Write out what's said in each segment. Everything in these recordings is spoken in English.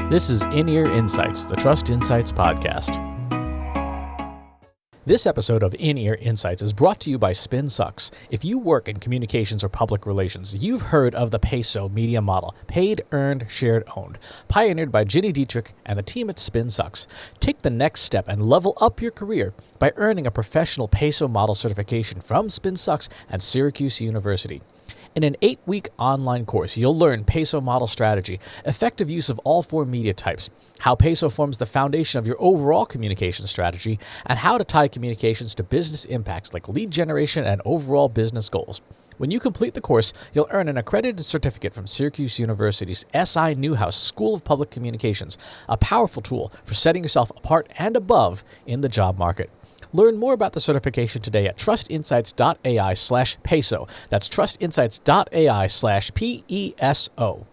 This is In-Ear Insights, the Trust Insights podcast. This episode of In-Ear Insights is brought to you by SpinSucks. If you work in communications or public relations, you've heard of the PESO media model, paid, earned, shared, owned, pioneered by Gini Dietrich and the team at SpinSucks. Take the next step and level up your career by earning a professional PESO model certification from SpinSucks and Syracuse University. In an 8-week online course, you'll learn PESO model strategy, effective use of all 4 media types, how PESO forms the foundation of your overall communication strategy, and how to tie communications to business impacts like lead generation and overall business goals. When you complete the course, you'll earn an accredited certificate from Syracuse University's S.I. Newhouse School of Public Communications, a powerful tool for setting yourself apart and above in the job market. Learn more about the certification today at trustinsights.ai/PESO. That's trustinsights.ai/PESO.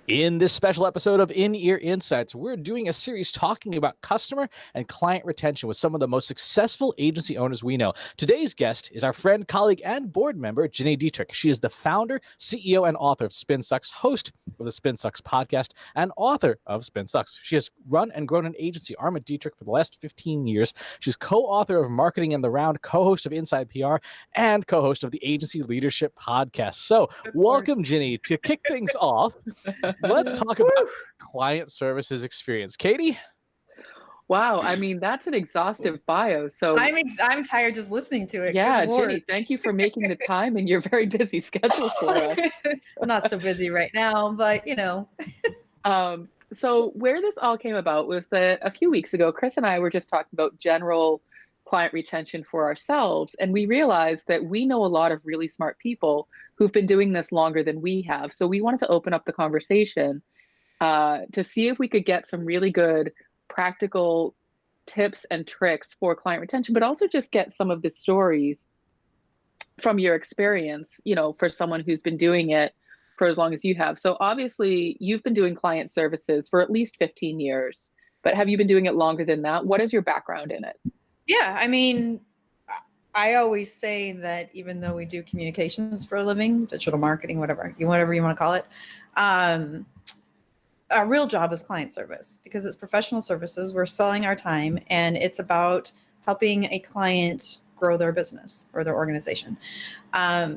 In this special episode of In-Ear Insights, we're doing a series talking about customer and client retention with some of the most successful agency owners we know. Today's guest is our friend, colleague, and board member, Gini Dietrich. She is the founder, CEO, and author of SpinSucks, host of the SpinSucks podcast, and author of SpinSucks. She has run and grown an agency, Arma Dietrich, for the last 15 years. She's co-author of Marketing in the Round, co-host of Inside PR, and co-host of the Agency Leadership podcast. So welcome, Gini. To kick things off, let's talk about client services experience. Katie? Wow, I mean, that's an exhaustive bio. So I'm tired just listening to it. Yeah, Gini, thank you for making the time in your very busy schedule for us. I'm not so busy right now, but you know. So where this all came about was that a few weeks ago, Chris and I were just talking about general client retention for ourselves, and we realized that we know a lot of really smart people who've been doing this longer than we have. So we wanted to open up the conversation to see if we could get some really good practical tips and tricks for client retention, but also just get some of the stories from your experience, you know, for someone who's been doing it for as long as you have. So obviously you've been doing client services for at least 15 years, but have you been doing it longer than that? What is your background in it? Yeah, I mean, I always say that even though we do communications for a living, digital marketing, whatever you want to call it, our real job is client service because it's professional services. We're selling our time, and it's about helping a client grow their business or their organization.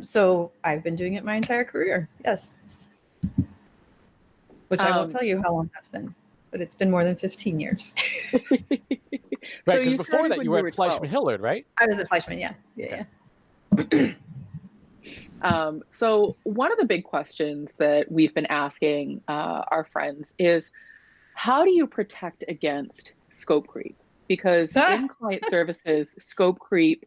So I've been doing it my entire career. Yes. Which I won't tell you how long that's been, but it's been more than 15 years. Right, because before that you were at Fleischman Hillard, right? I was at Fleischman, yeah. So one of the big questions that we've been asking our friends is, how do you protect against scope creep? Because in client services, scope creep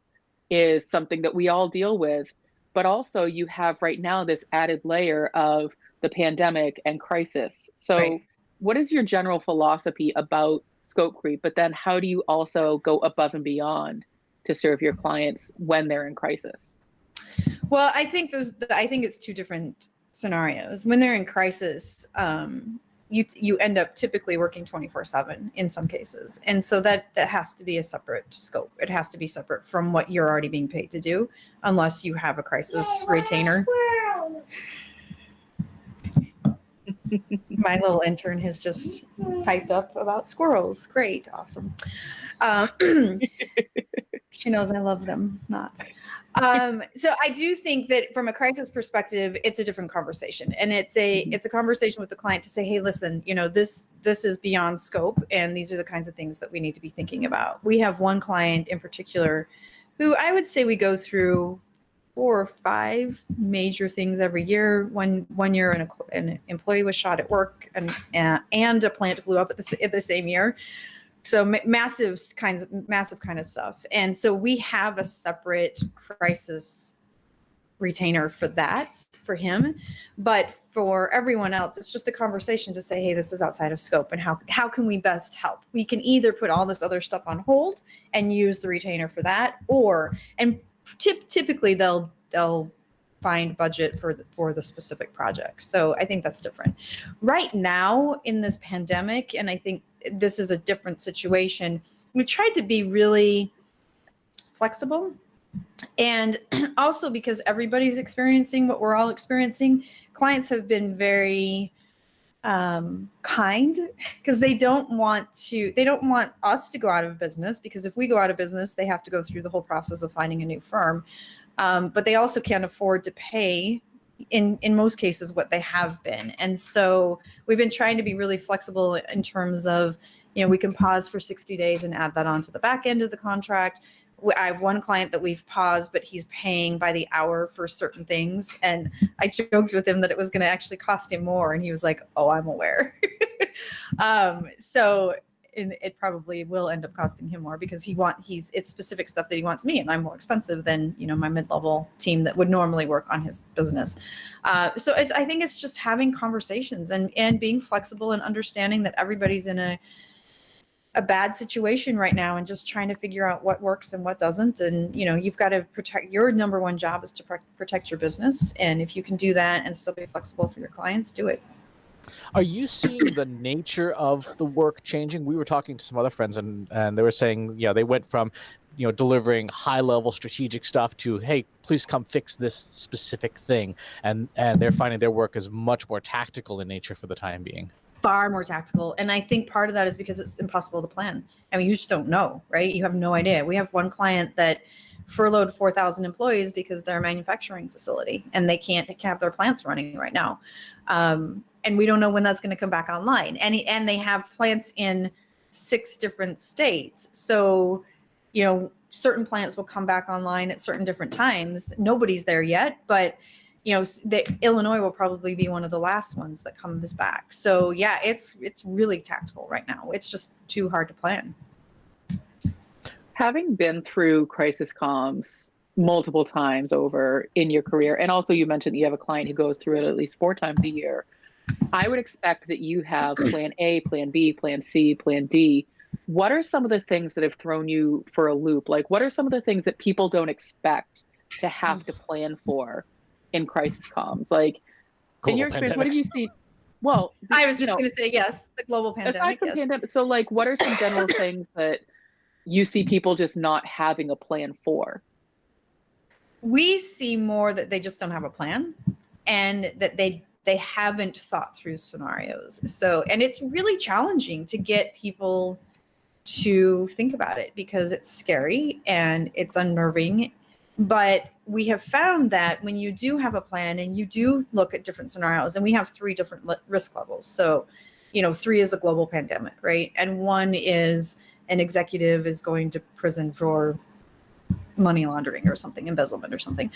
is something that we all deal with, but also you have right now this added layer of the pandemic and crisis. So what is your general philosophy about scope creep? But then how do you also go above and beyond to serve your clients when they're in crisis? Well, I think it's two different scenarios. When they're in crisis, you end up typically working 24/7 in some cases. And so that has to be a separate scope. It has to be separate from what you're already being paid to do, unless you have a crisis retainer. My little intern has just piped up about squirrels. Great. Awesome. She knows I love them. Not. So I do think that from a crisis perspective, it's a different conversation, and it's a conversation with the client to say, hey, listen, you know, this is beyond scope, and these are the kinds of things that we need to be thinking about. We have one client in particular who I would say we go through 4 or 5 major things every year. One year an employee was shot at work, and a plant blew up at the same year. So massive kind of stuff. And so we have a separate crisis retainer for that, for him. But for everyone else, it's just a conversation to say, hey, this is outside of scope, and how can we best help? We can either put all this other stuff on hold and use the retainer for that, and typically they'll find budget for the specific project. So I think that's different. Right now in this pandemic, and I think this is a different situation, we tried to be really flexible. And also because everybody's experiencing what we're all experiencing, clients have been very kind, because they don't want us to go out of business, because if we go out of business, they have to go through the whole process of finding a new firm. But they also can't afford to pay in most cases what they have been. And so we've been trying to be really flexible in terms of, we can pause for 60 days and add that onto the back end of the contract. I have one client that we've paused, but he's paying by the hour for certain things. And I joked with him that it was going to actually cost him more. And he was like, oh, I'm aware. So it probably will end up costing him more, because it's specific stuff that he wants me, and I'm more expensive than, my mid-level team that would normally work on his business. So I think it's just having conversations and being flexible and understanding that everybody's in a bad situation right now, and just trying to figure out what works and what doesn't. And, you've got to protect, your number one job is to protect your business. And if you can do that and still be flexible for your clients, do it. Are you seeing the nature of the work changing? We were talking to some other friends, and they were saying, they went from, delivering high level strategic stuff to, hey, please come fix this specific thing. And they're finding their work is much more tactical in nature for the time being. Far more tactical. And I think part of that is because it's impossible to plan. I mean, you just don't know, right? You have no idea. We have one client that furloughed 4,000 employees because they're a manufacturing facility and they can't have their plants running right now. And we don't know when that's going to come back online. And they have plants in 6 different states. So, certain plants will come back online at certain different times. Nobody's there yet, but Illinois will probably be one of the last ones that comes back. So yeah, it's really tactical right now. It's just too hard to plan. Having been through crisis comms multiple times over in your career, and also you mentioned that you have a client who goes through it at least 4 times a year, I would expect that you have plan A, plan B, plan C, plan D. What are some of the things that have thrown you for a loop? Like, what are some of the things that people don't expect to have to plan for in crisis comms? Like, global in your experience, pandemics. What have you seen? Well, I was just going to say, yes, the global pandemic. Aside from pandemic, so like, what are some general things that you see people just not having a plan for? We see more that they just don't have a plan, and that they haven't thought through scenarios. So, and it's really challenging to get people to think about it, because it's scary and it's unnerving. But we have found that when you do have a plan and you do look at different scenarios, and we have 3 different risk levels. So, 3 is a global pandemic, right? And 1 is an executive is going to prison for money laundering or something, embezzlement or something.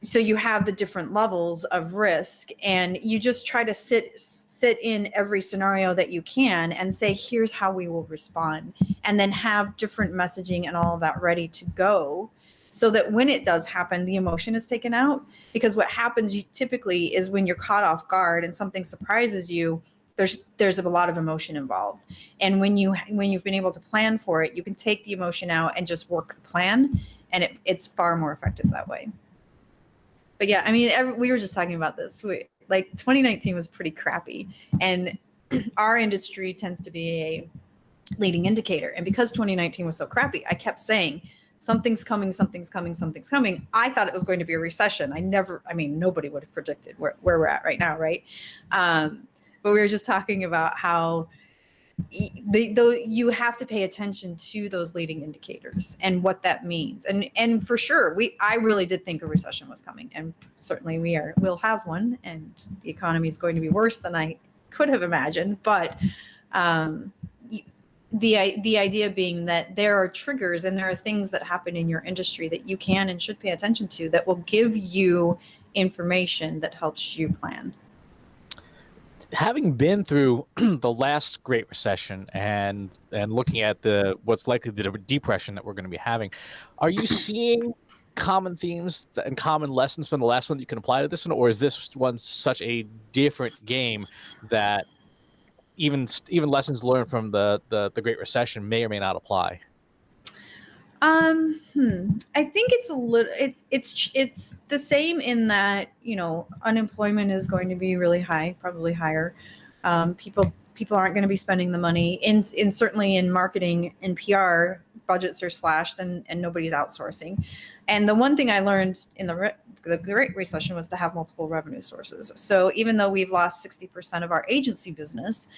So you have the different levels of risk, and you just try to sit in every scenario that you can and say, here's how we will respond, and then have different messaging and all of that ready to go, so that when it does happen, the emotion is taken out. Because what happens typically is when you're caught off guard and something surprises you, there's a lot of emotion involved. And when you've been able to plan for it, you can take the emotion out and just work the plan, and it's far more effective that way. But yeah, I mean, we were just talking about this. 2019 was pretty crappy, and our industry tends to be a leading indicator. And because 2019 was so crappy, I kept saying, something's coming, something's coming, something's coming. I thought it was going to be a recession. Nobody would have predicted where we're at right now, right? But we were just talking about how you have to pay attention to those leading indicators and what that means. And for sure, I really did think a recession was coming, and certainly we'll have one, and the economy is going to be worse than I could have imagined. But the idea being that there are triggers and there are things that happen in your industry that you can and should pay attention to, that will give you information that helps you plan. Having been through the last Great Recession and looking at what's likely the depression that we're going to be having, are you seeing common themes and common lessons from the last one that you can apply to this one, or is this one such a different game that even lessons learned from the Great Recession may or may not apply? I think it's a little, it's the same in that, unemployment is going to be really high, probably higher. People aren't going to be spending the money in certainly in marketing and PR, budgets are slashed, and nobody's outsourcing. And the one thing I learned in the the Great Recession was to have multiple revenue sources. So even though we've lost 60% of our agency business,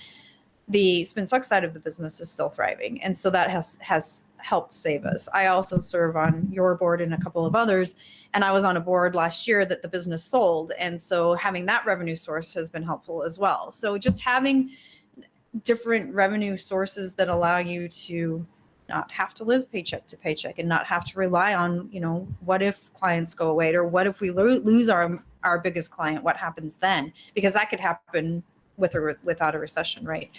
the spin suck side of the business is still thriving. And so that has helped save us. I also serve on your board and a couple of others. And I was on a board last year that the business sold. And so having that revenue source has been helpful as well. So just having different revenue sources that allow you to not have to live paycheck to paycheck and not have to rely on, what if clients go away, or what if we lose our biggest client, what happens then? Because that could happen with or without a recession, right?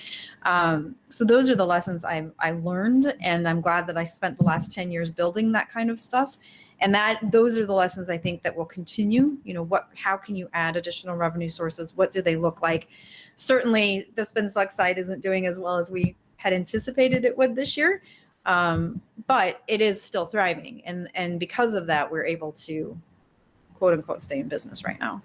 So those are the lessons I learned, and I'm glad that I spent the last 10 years building that kind of stuff. And those are the lessons I think that will continue. How can you add additional revenue sources? What do they look like? Certainly the spin suck side isn't doing as well as we had anticipated it would this year. But it is still thriving. And because of that, we're able to quote unquote stay in business right now.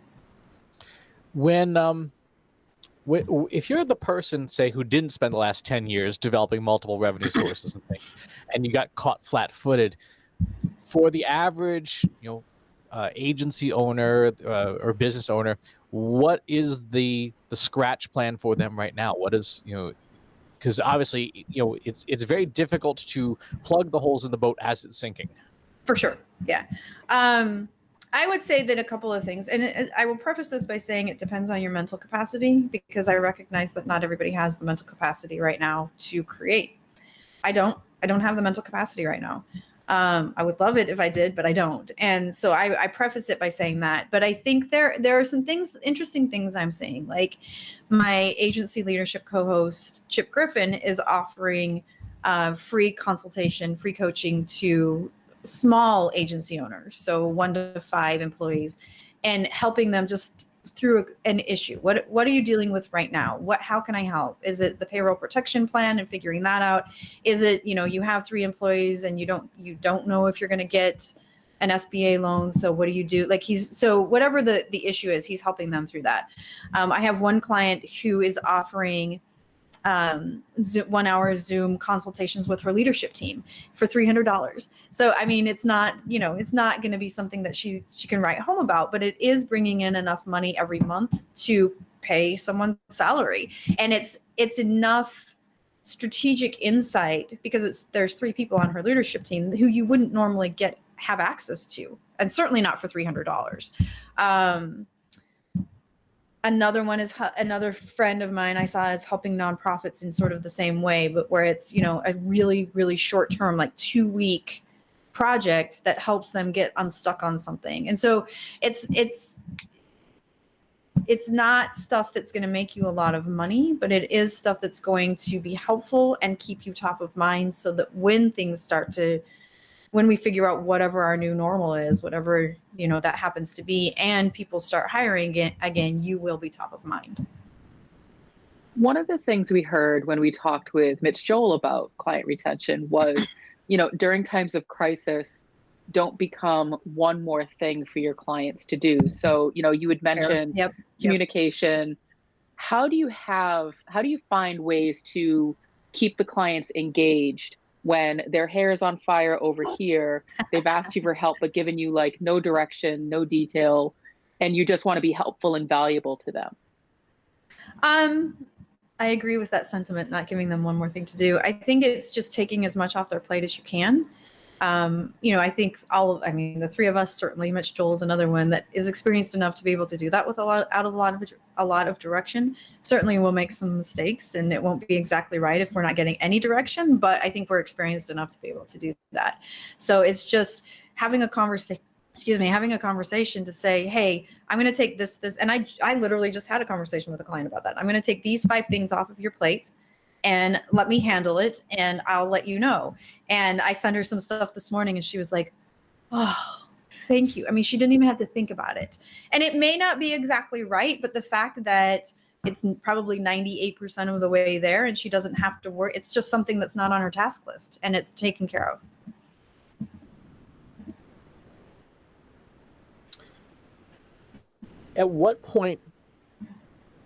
If you're the person, say, who didn't spend the last 10 years developing multiple revenue sources and things, and you got caught flat-footed, for the average, agency owner or business owner, what is the scratch plan for them right now? What is, because obviously, it's very difficult to plug the holes in the boat as it's sinking. For sure. Yeah. I would say that a couple of things, and I will preface this by saying it depends on your mental capacity, because I recognize that not everybody has the mental capacity right now to create. I don't have the mental capacity right now. I would love it if I did, but I don't. And so I preface it by saying that. But I think there are some interesting things I'm seeing. Like my agency leadership co-host, Chip Griffin, is offering free consultation, free coaching to small agency owners, so 1 to 5 employees, and helping them just through an issue. What are you dealing with right now? How can I help? Is it the payroll protection plan and figuring that out? Is it, you have 3 employees and you don't know if you're going to get an SBA loan. So what do you do? So whatever the issue is, he's helping them through that. I have one client who is offering 1-hour Zoom consultations with her leadership team for $300. So, I mean, it's not going to be something that she can write home about, but it is bringing in enough money every month to pay someone's salary. And it's enough strategic insight, because there's 3 people on her leadership team who you wouldn't normally have access to, and certainly not for $300. Another one is another friend of mine I saw is helping nonprofits in sort of the same way, but where it's, a really, really short term, like 2-week project that helps them get unstuck on something. And so it's not stuff that's going to make you a lot of money, but it is stuff that's going to be helpful and keep you top of mind, so that when we figure out whatever our new normal is, whatever, that happens to be, and people start hiring again, you will be top of mind. One of the things we heard when we talked with Mitch Joel about client retention was, during times of crisis, don't become one more thing for your clients to do. So, you had mentioned communication. How do you find ways to keep the clients engaged when their hair is on fire over here, they've asked you for help, but given you no direction, no detail, and you just want to be helpful and valuable to them? I agree with that sentiment, not giving them one more thing to do. I think it's just taking as much off their plate as you can. I think the 3 of us, certainly Mitch Joel is another one that is experienced enough to be able to do that with a lot of direction. Certainly we'll make some mistakes and it won't be exactly right if we're not getting any direction, but I think we're experienced enough to be able to do that. So it's just having a conversation to say, hey, I'm going to take this, and I literally just had a conversation with a client about that. I'm going to take these 5 things off of your plate and let me handle it, and I'll let you know. And I sent her some stuff this morning and she was like, oh, thank you. I mean, she didn't even have to think about it. And it may not be exactly right, but the fact that it's probably 98% of the way there and she doesn't have to worry, it's just something that's not on her task list and it's taken care of. At what point,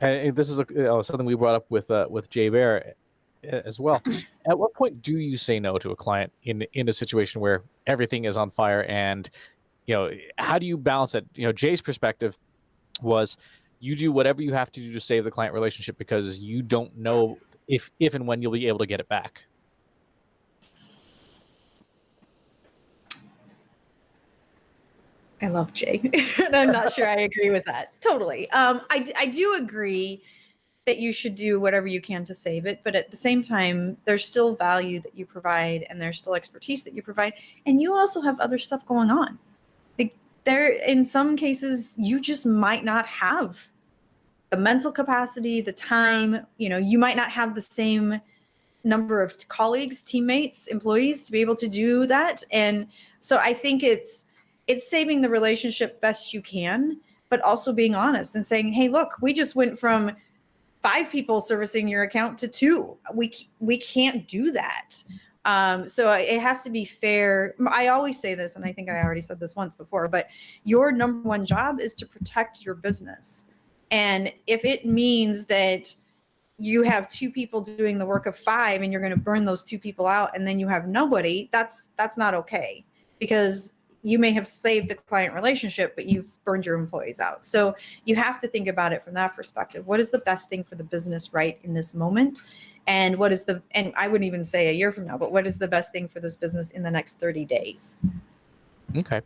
and this is something we brought up with Jay Bear as well. At what point do you say no to a client in a situation where everything is on fire and how do you balance it? Jay's perspective was you do whatever you have to do to save the client relationship because you don't know if and when you'll be able to get it back. I love Jay, and I'm not sure I agree with that. Totally. I do agree that you should do whatever you can to save it, but at the same time, there's still value that you provide, and there's still expertise that you provide, and you also have other stuff going on. Like in some cases, you just might not have the mental capacity, the time. You might not have the same number of colleagues, teammates, employees to be able to do that, and so I think it's saving the relationship best you can, but also being honest and saying, hey, look, we just went from 5 people servicing your account to 2. We can't do that. So it has to be fair. I always say this, and I think I already said this once before, but your number one job is to protect your business. And if it means that you have 2 people doing the work of 5 and you're going to burn those 2 people out and then you have nobody, that's not okay, because you may have saved the client relationship, but you've burned your employees out. So you have to think about it from that perspective. What is the best thing for the business right in this moment? And and I wouldn't even say a year from now, but what is the best thing for this business in the next 30 days? Okay.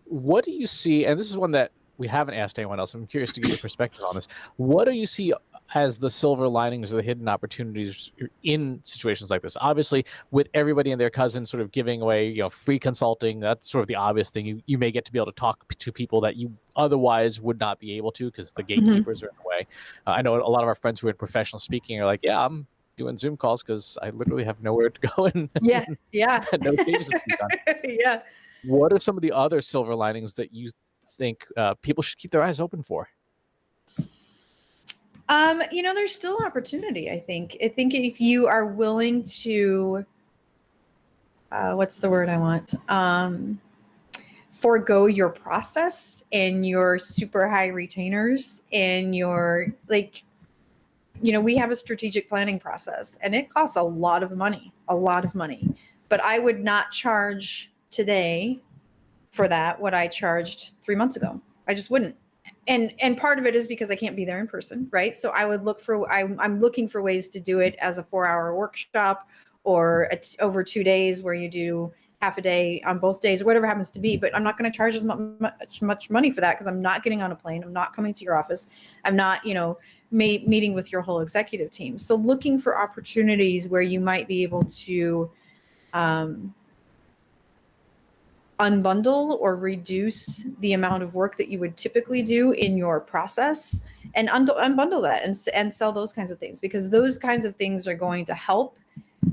What do you see, and this is one that we haven't asked anyone else, I'm curious to get your perspective on this. What do you see as the silver linings or the hidden opportunities in situations like this? Obviously, with everybody and their cousin sort of giving away, free consulting, that's sort of the obvious thing. You may get to be able to talk to people that you otherwise would not be able to because the gatekeepers are in the way. I know a lot of our friends who are in professional speaking are like, yeah, I'm doing Zoom calls because I literally have nowhere to go and yeah no stages to speak on. Yeah. What are some of the other silver linings that you think people should keep their eyes open for? There's still opportunity, I think. I think if you are willing to, what's the word I want? Forego your process and your super high retainers and your, we have a strategic planning process and it costs a lot of money, but I would not charge today for that what I charged 3 months ago. I just wouldn't. And part of it is because I can't be there in person, right? So I would I'm looking for ways to do it as a 4-hour workshop or over 2 days where you do half a day on both days or whatever happens to be. But I'm not going to charge as much money for that because I'm not getting on a plane. I'm not coming to your office. I'm not, meeting with your whole executive team. So looking for opportunities where you might be able to unbundle or reduce the amount of work that you would typically do in your process and unbundle that and sell those kinds of things, because those kinds of things are going to help.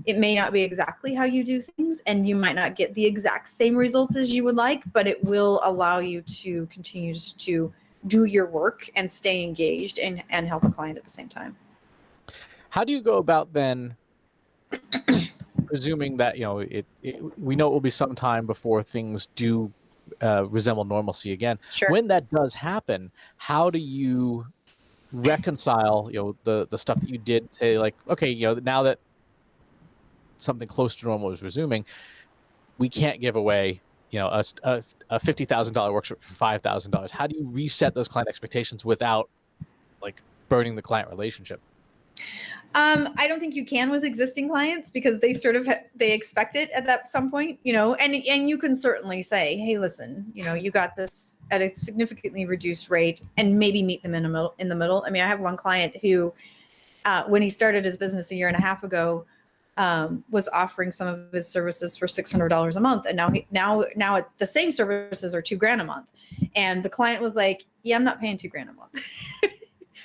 It may not be exactly how you do things and you might not get the exact same results as you would like, but it will allow you to continue to do your work and stay engaged and help a client at the same time. How do you go about then presuming that we know it will be some time before things do resemble normalcy again? Sure. When that does happen, how do you reconcile the stuff that you did, say, like, okay, now that something close to normal is resuming, we can't give away a $50,000 workshop for $5,000. How do you reset those client expectations without burning the client relationship? I don't think you can with existing clients because they sort of they expect it at that some point, and you can certainly say, hey, listen, you got this at a significantly reduced rate, and maybe meet them in the middle. I mean, I have one client who, when he started his business a year and a half ago, was offering some of his services for $600 a month, and now the same services are $2,000 a month, and the client was like, yeah, I'm not paying $2,000 a month.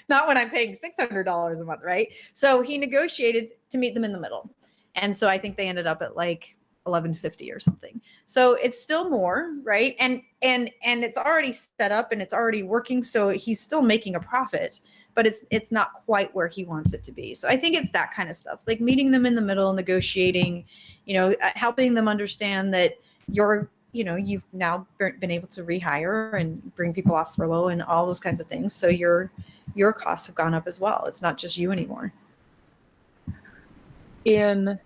Not when I'm paying $600 a month, right? So he negotiated to meet them in the middle. And so I think they ended up at like $1,150 or something. So it's still more, right? And it's already set up and it's already working. So he's still making a profit, but it's not quite where he wants it to be. So I think it's that kind of stuff, like meeting them in the middle, negotiating, helping them understand that you've now been able to rehire and bring people off furlough and all those kinds of things. So your costs have gone up as well. It's not just you anymore. In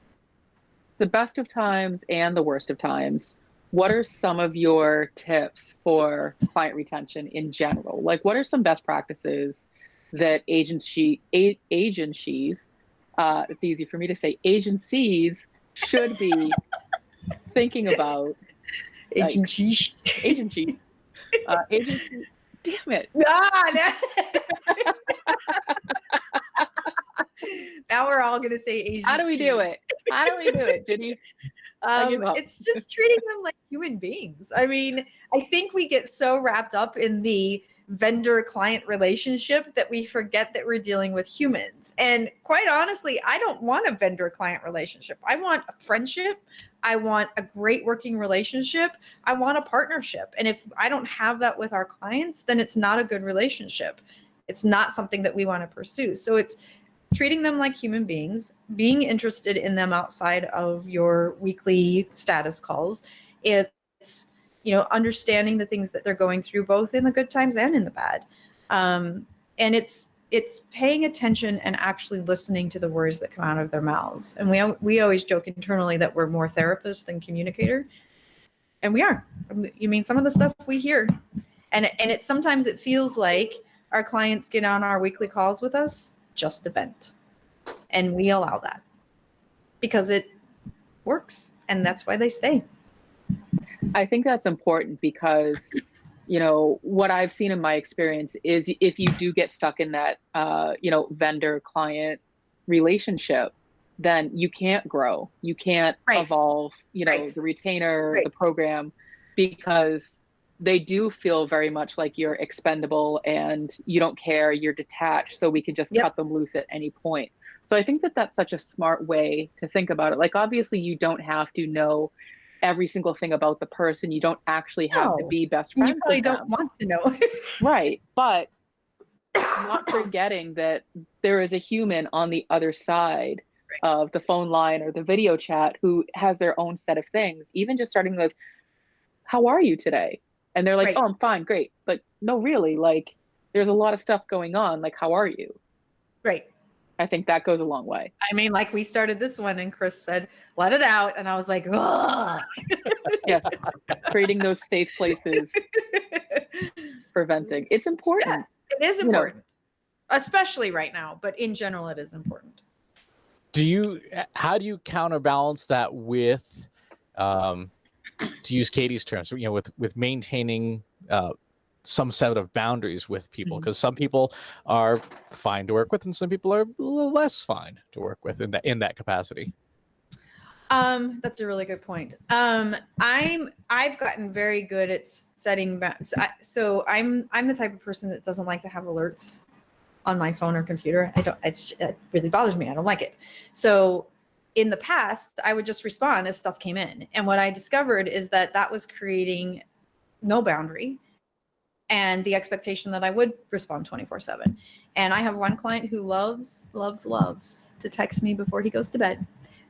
the best of times and the worst of times, what are some of your tips for client retention in general? Like, what are some best practices that agencies, it's easy for me to say, agencies should be thinking about? Like, Agency. agency, agency, damn it. Now we're all gonna say agency. How do we do it? How do we do it, Ginny? I give up. It's just treating them like human beings. I mean, I think we get so wrapped up in the vendor-client relationship that we forget that we're dealing with humans. And quite honestly, I don't want a vendor-client relationship. I want a friendship. I want a great working relationship. I want a partnership. And if I don't have that with our clients, then it's not a good relationship. It's not something that we want to pursue. So it's treating them like human beings, being interested in them outside of your weekly status calls. It's, understanding the things that they're going through, both in the good times and in the bad. And it's paying attention and actually listening to the words that come out of their mouths. And we always joke internally that we're more therapists than communicator. And we are. You mean, some of the stuff we hear. And sometimes it feels like our clients get on our weekly calls with us just to vent. And we allow that because it works, and that's why they stay. I think that's important because, what I've seen in my experience is if you do get stuck in that, vendor client relationship, then you can't grow. You can't evolve, the retainer, the program, because they do feel very much like you're expendable and you don't care, you're detached, so we can just cut them loose at any point. So I think that that's such a smart way to think about it. Like, obviously you don't have to know every single thing about the person. You don't actually have to be best friends. You probably don't want to know. Right. But not forgetting that there is a human on the other side of the phone line or the video chat who has their own set of things, even just starting with, how are you today? And they're like, oh, I'm fine, great. But no, really, like, there's a lot of stuff going on. Like, how are you? Right. I think that goes a long way. I mean, like, we started this one and Chris said, let it out. And I was like, ugh. Yes. Creating those safe places for venting. It's important. Yeah, it is important, especially right now. But in general, it is important. How do you counterbalance that with, to use Katie's terms, with maintaining some set of boundaries with people? Because some people are fine to work with and some people are a little less fine to work with in that capacity. That's a really good point. I've gotten very good at setting boundaries. So I'm the type of person that doesn't like to have alerts on my phone or computer. It really bothers me. I don't like it. So in the past, I would just respond as stuff came in. And what I discovered is that was creating no boundary and the expectation that I would respond 24/7. And I have one client who loves to text me before he goes to bed.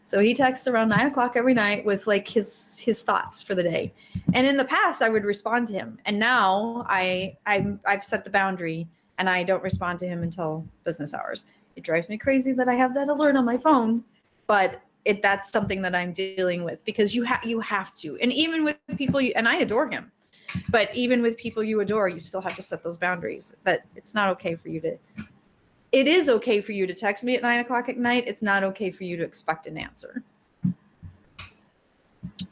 So he texts around 9 o'clock every night with like his thoughts for the day. And in the past, I would respond to him. And now I've set the boundary and I don't respond to him until business hours. It drives me crazy that I have that alert on my phone, but that's something that I'm dealing with because you have to. And even with people, and I adore him, but even with people you adore, you still have to set those boundaries that it's not okay for you to. It is okay for you to text me at 9 o'clock at night. It's not okay for you to expect an answer.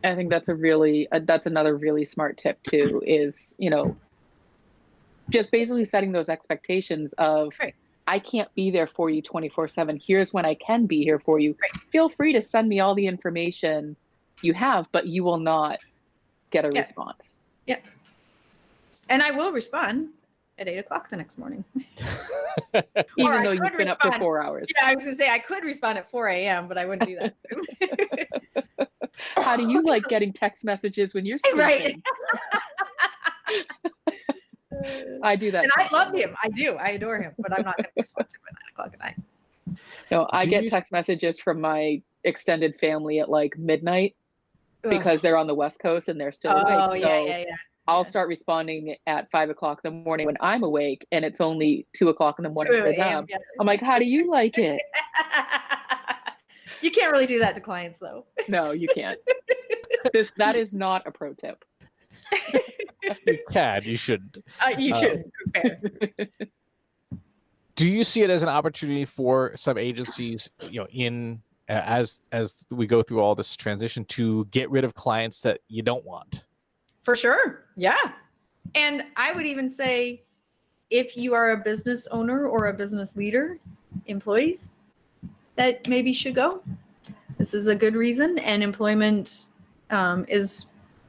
I think that's that's another really smart tip too, is, just basically setting those expectations of, I can't be there for you 24/7. Here's when I can be here for you. Feel free to send me all the information you have, but you will not get a response. Yeah. And I will respond at 8 o'clock the next morning. Even though you've been up for 4 hours. Yeah, I was going to say, I could respond at 4 a.m., but I wouldn't do that to him. How do you like getting text messages when you're sleeping? Right. I do that. And I love him. I do. I adore him, but I'm not going to respond to him at 9 o'clock at night. No, I get text messages from my extended family at like midnight because they're on the West Coast and they're still awake. Oh, yeah. I'll start responding at 5 o'clock in the morning when I'm awake and it's only 2 o'clock in the morning for them. Yeah. I'm like, how do you like it? You can't really do that to clients though. No, you can't. That is not a pro tip. You shouldn't. You should. Fair. Do you see it as an opportunity for some agencies, as we go through all this transition, to get rid of clients that you don't want? For sure. Yeah. And I would even say, if you are a business owner or a business leader, employees that maybe should go, this is a good reason. And employment is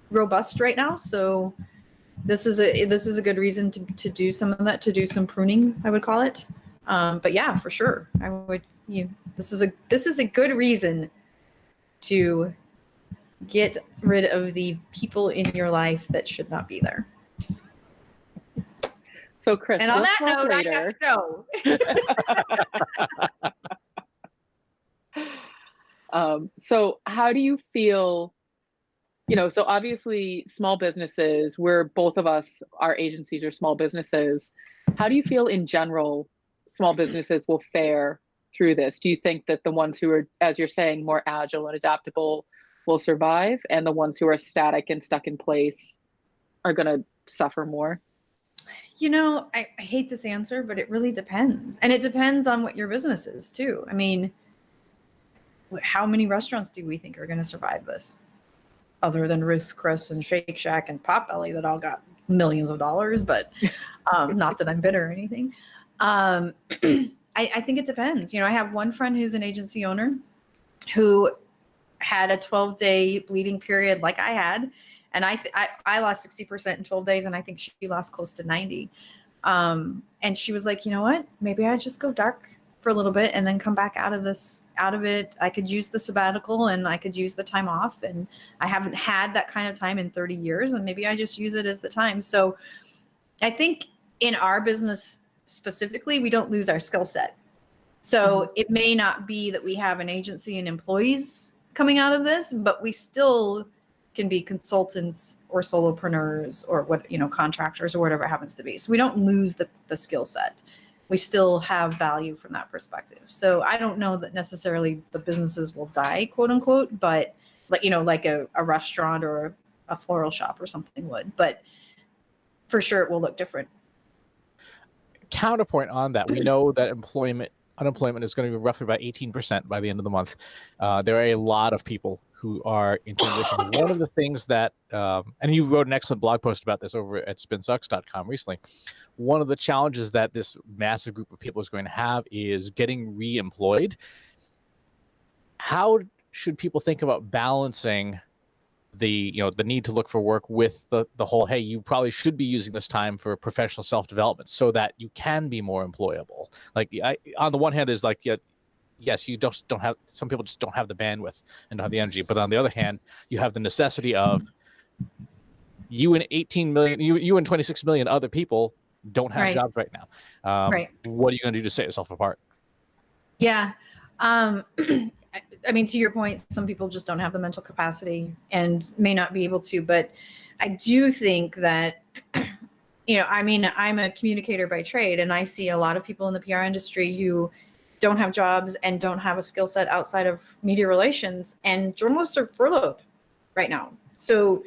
robust right now. So this is a good reason to do some of that, to do some pruning, I would call it. But yeah, for sure, this is a good reason to get rid of the people in your life that should not be there. So Chris, and on that note, I have to go. So how do you feel? So obviously small businesses, both of us, our agencies are small businesses. How do you feel in general small businesses will fare through this? Do you think that the ones who are, as you're saying, more agile and adaptable will survive, and the ones who are static and stuck in place are going to suffer more? I hate this answer, but it really depends. And it depends on what your business is too. I mean, how many restaurants do we think are going to survive this? Other than Ruth's Chris and Shake Shack and Potbelly that all got millions of dollars, but not that I'm bitter or anything. I think it depends. I have one friend who's an agency owner who had a 12-day bleeding period like I had. And I lost 60% in 12 days, and I think she lost close to 90. And she was like, you know what? Maybe I just go dark for a little bit and then come back out of it. I could use the sabbatical and I could use the time off. And I haven't had that kind of time in 30 years. And maybe I just use it as the time. So I think in our business specifically, we don't lose our skill set. So it may not be that we have an agency and employees coming out of this, but we still can be consultants or solopreneurs or contractors or whatever it happens to be. So we don't lose the skill set. We still have value from that perspective. So I don't know that necessarily the businesses will die, quote unquote, but like a restaurant or a floral shop or something would, but for sure it will look different. Counterpoint on that, we know that unemployment is going to be roughly about 18% by the end of the month. There are a lot of people who are in transition. One of the things that, and you wrote an excellent blog post about this over at spinsucks.com recently, one of the challenges that this massive group of people is going to have is getting re-employed. How should people think about balancing the need to look for work with the whole, hey, you probably should be using this time for professional self-development so that you can be more employable? Like, on the one hand, there's like, yes, you don't have, some people just don't have the bandwidth and don't have the energy. But on the other hand, you have the necessity of you and 18 million, you and 26 million other people don't have jobs right now. What are you going to do to set yourself apart? Yeah. I mean, to your point, some people just don't have the mental capacity and may not be able to, but I do think that, I'm a communicator by trade, and I see a lot of people in the PR industry who don't have jobs and don't have a skill set outside of media relations, and journalists are furloughed right now. So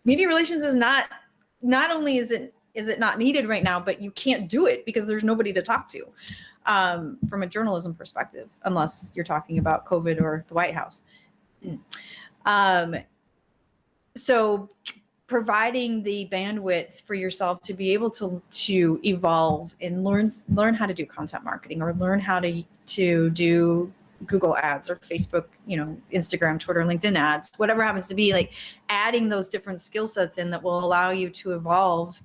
media relations is not only is it not needed right now, but you can't do it because there's nobody to talk to from a journalism perspective, unless you're talking about COVID or the White House. So providing the bandwidth for yourself to be able to evolve and learn how to do content marketing, or learn how to do Google ads or Facebook, Instagram, Twitter, LinkedIn ads, whatever happens to be, like adding those different skill sets in that will allow you to evolve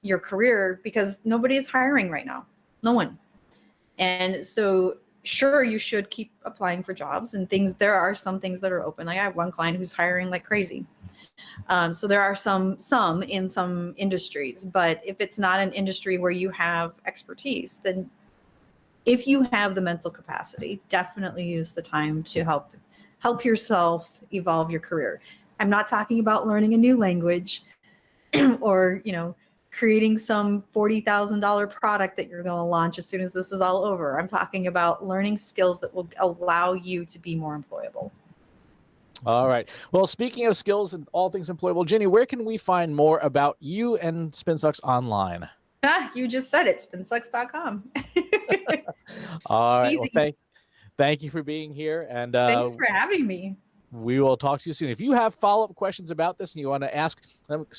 your career, because nobody is hiring right now. No one. And so sure, you should keep applying for jobs and things. There are some things that are open. Like I have one client who's hiring like crazy. So there are some in some industries, but if it's not an industry where you have expertise, then if you have the mental capacity, definitely use the time to help yourself evolve your career. I'm not talking about learning a new language or, creating some $40,000 product that you're going to launch as soon as this is all over. I'm talking about learning skills that will allow you to be more employable. All right. Well, speaking of skills and all things employable, Ginny, where can we find more about you and SpinSucks online? You just said it, spinsucks.com. All right. Well, Easy. thank you for being here, and Thanks for having me. we will talk to you soon. If you have follow-up questions about this and you want to ask,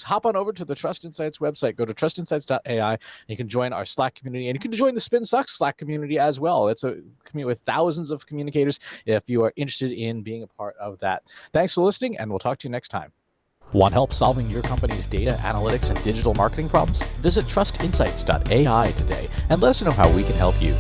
hop on over to the Trust Insights website. Go to trustinsights.ai, and you can join our Slack community, and you can join the SpinSucks Slack community as well. It's a community with thousands of communicators if you are interested in being a part of that. Thanks for listening, and we'll talk to you next time. Want help solving your company's data analytics and digital marketing problems? Visit trustinsights.ai today and let us know how we can help you.